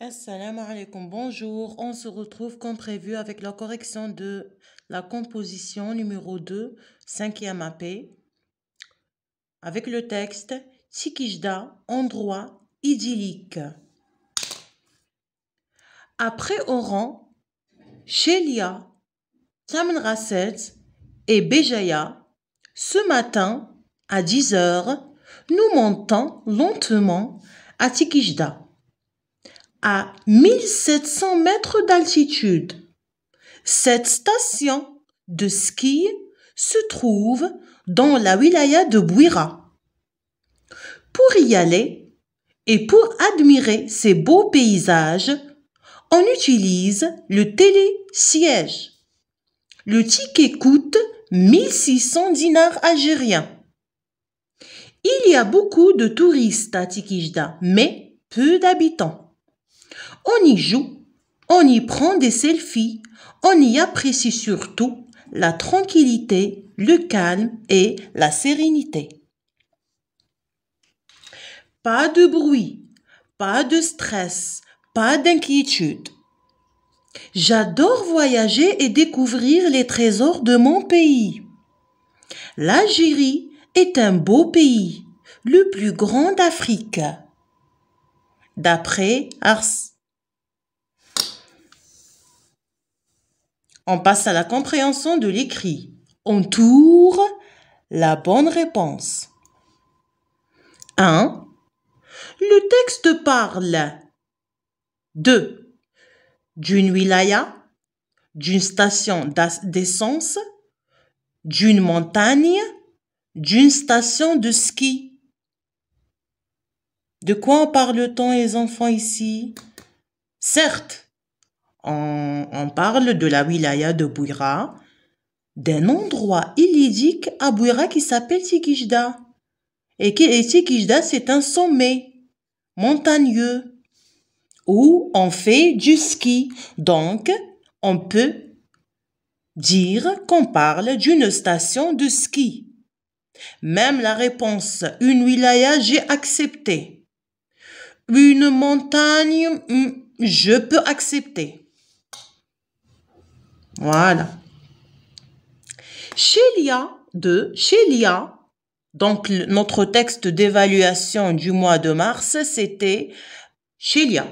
Assalamu alaikum, bonjour. On se retrouve comme prévu avec la correction de la composition numéro 2, 5e AP, avec le texte Tikijda, endroit idyllique. Après Oran, Shelia, Taman Rasset et Béjaïa, ce matin, à 10 heures, nous montons lentement à Tikijda, à 1700 mètres d'altitude. Cette station de ski se trouve dans la wilaya de Bouira. Pour y aller et pour admirer ces beaux paysages, on utilise le télésiège. Le ticket coûte 1600 dinars algériens. Il y a beaucoup de touristes à Tikijda, mais peu d'habitants. On y joue, on y prend des selfies, on y apprécie surtout la tranquillité, le calme et la sérénité. Pas de bruit, pas de stress, pas d'inquiétude. J'adore voyager et découvrir les trésors de mon pays. L'Algérie est un beau pays, le plus grand d'Afrique. D'après Ars. On passe à la compréhension de l'écrit. On tourne la bonne réponse. 1. Le texte parle d'une wilaya, d'une station d'essence, d'une montagne, d'une station de ski. De quoi parle-t-on, les enfants, ici? Certes, on parle de la wilaya de Bouira, d'un endroit idyllique à Bouira qui s'appelle Tikijda. Et Tikijda, c'est un sommet montagneux où on fait du ski. Donc, on peut dire qu'on parle d'une station de ski. Même la réponse « une wilaya », j'ai accepté. Une montagne, je peux accepter. Voilà. Shelia, donc notre texte d'évaluation du mois de mars, c'était Shelia.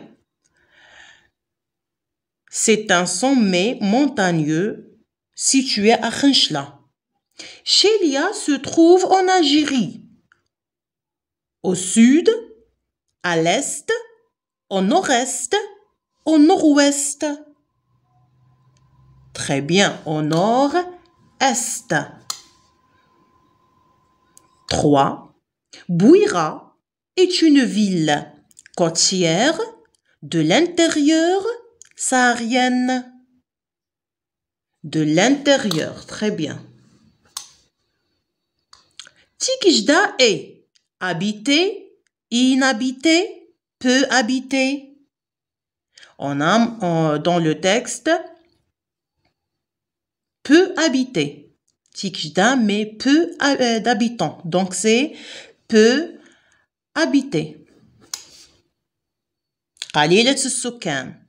C'est un sommet montagneux situé à Khenchla. Shelia se trouve en Algérie, au sud, à l'est, au nord-est, au nord-ouest. Très bien, au nord-est. 3. Bouira est une ville côtière de l'intérieur saharienne. De l'intérieur, très bien. Tikijda est habité, inhabité, peu habité. On a dans le texte peu habité. Tikijda, mais peu d'habitants. Donc, c'est peu habité. قليلة السكان.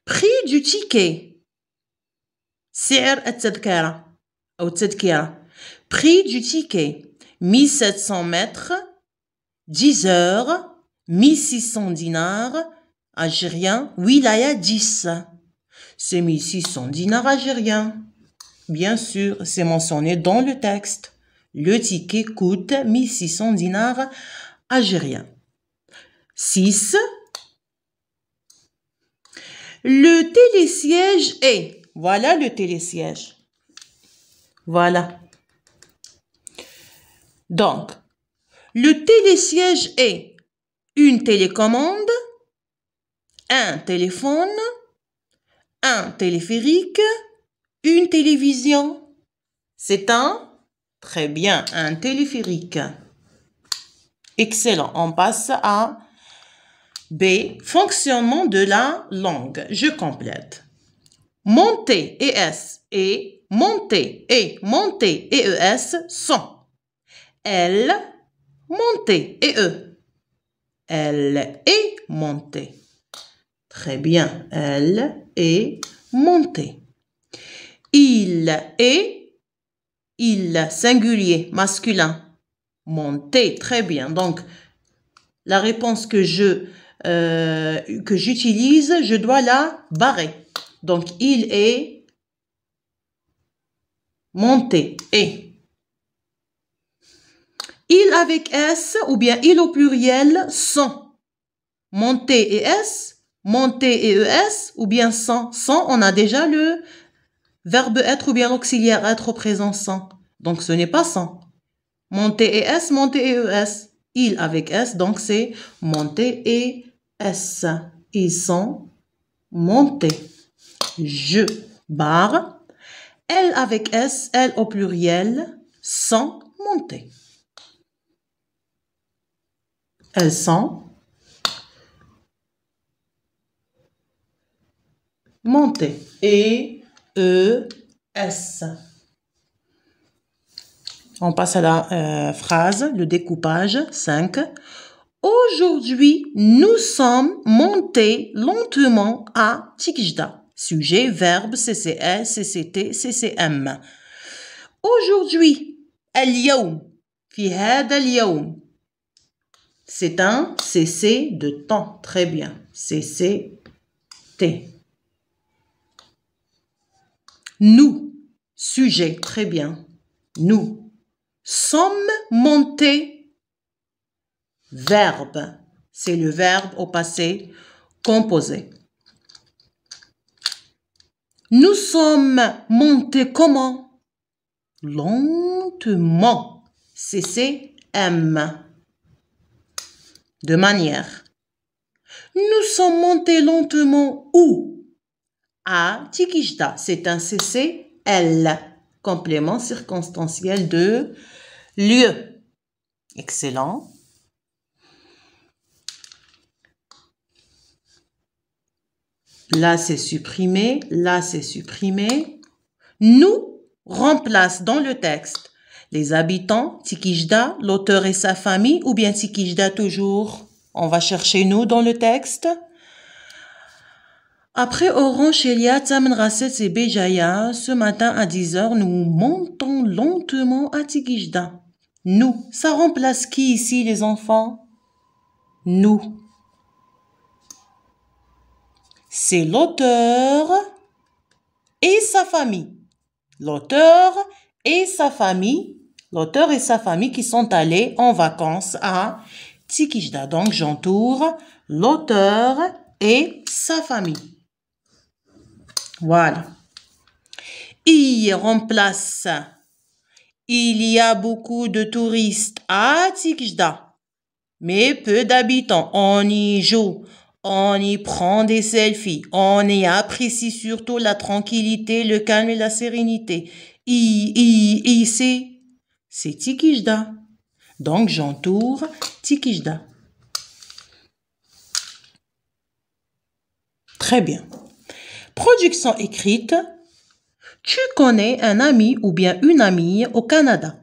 Prix du ticket. سعر التذكرة أو التذكرة. Prix du ticket. 1700 mètres, 10 heures, 1600 dinars algériens, wilaya 10. C'est 1600 dinars algériens. Bien sûr, c'est mentionné dans le texte. Le ticket coûte 1600 dinars algériens. 6. Le télésiège est... Voilà le télésiège. Voilà. Donc, le télésiège est une télécommande, un téléphone, un téléphérique, une télévision. C'est très bien, un téléphérique. Excellent. On passe à B. Fonctionnement de la langue. Je complète. Monter et S et monter et ES sont L, montée et E. Elle est montée. Très bien. Elle est montée. Il est, il, singulier, masculin. Monté. Très bien. Donc, la réponse que j'utilise, je dois la barrer. Donc, il est monté. Et il avec S ou bien il au pluriel sont. Monté et S, monté et ES ou bien sans. Sans, on a déjà le verbe être ou bien l'auxiliaire être au présent sans. Donc, ce n'est pas sans. Monté et S, monté et ES. Il avec S, donc c'est monté et S. Ils sont montés. Je barre. Elle avec S, elle au pluriel, sont montées. Elles sont montées. Et, E, S. On passe à la phrase, le découpage. 5. Aujourd'hui, nous sommes montés lentement à Tikijda. Sujet, verbe, CCL, CCT, CCM. Aujourd'hui, اليوم, في هذا اليوم. C'est un CC de temps. Très bien. CCT. Nous, sujet. Très bien. Nous sommes montés. Verbe. C'est le verbe au passé composé. Nous sommes montés comment? Lentement. CCM. De manière. Nous sommes montés lentement où? À Tikijda. C'est un CCL. Complément circonstanciel de lieu. Excellent. Là, c'est supprimé. Là, c'est supprimé. Nous remplace dans le texte les habitants, Tikijda, l'auteur et sa famille, ou bien Tikijda toujours. On va chercher nous dans le texte. Après Oran, Shelia, Tsamen, Rasset et Béjaïa, ce matin à 10h, nous montons lentement à Tikijda. Nous, ça remplace qui ici, les enfants? Nous. C'est l'auteur et sa famille. L'auteur et sa famille qui sont allés en vacances à Tikijda. Donc, j'entoure l'auteur et sa famille. Voilà. Il remplace. Il y a beaucoup de touristes à Tikijda, mais peu d'habitants. On y joue. On y prend des selfies. On y apprécie surtout la tranquillité, le calme et la sérénité. C'est Tikijda. Donc, j'entoure Tikijda. Très bien. Production écrite. Tu connais un ami ou bien une amie au Canada.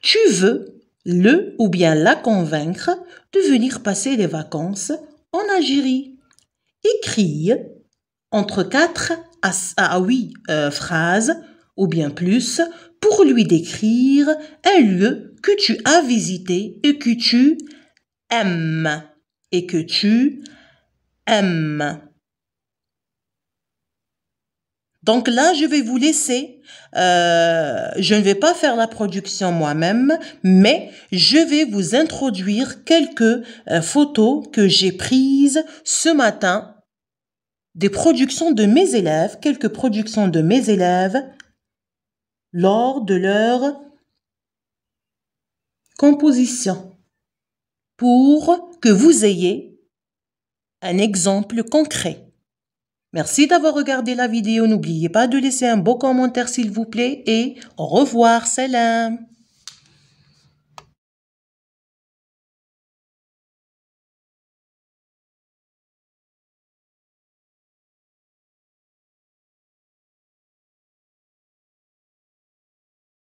Tu veux le ou bien la convaincre de venir passer les vacances en Algérie. Écris entre 4 à 8 phrases ou bien plus pour lui décrire un lieu que tu as visité et que tu aimes. Donc là, je vais vous laisser. Je ne vais pas faire la production moi-même, mais je vais vous introduire quelques photos que j'ai prises ce matin, des productions de mes élèves, quelques productions de mes élèves lors de leur composition, pour que vous ayez un exemple concret. Merci d'avoir regardé la vidéo. N'oubliez pas de laisser un beau commentaire s'il vous plaît et au revoir. Salam.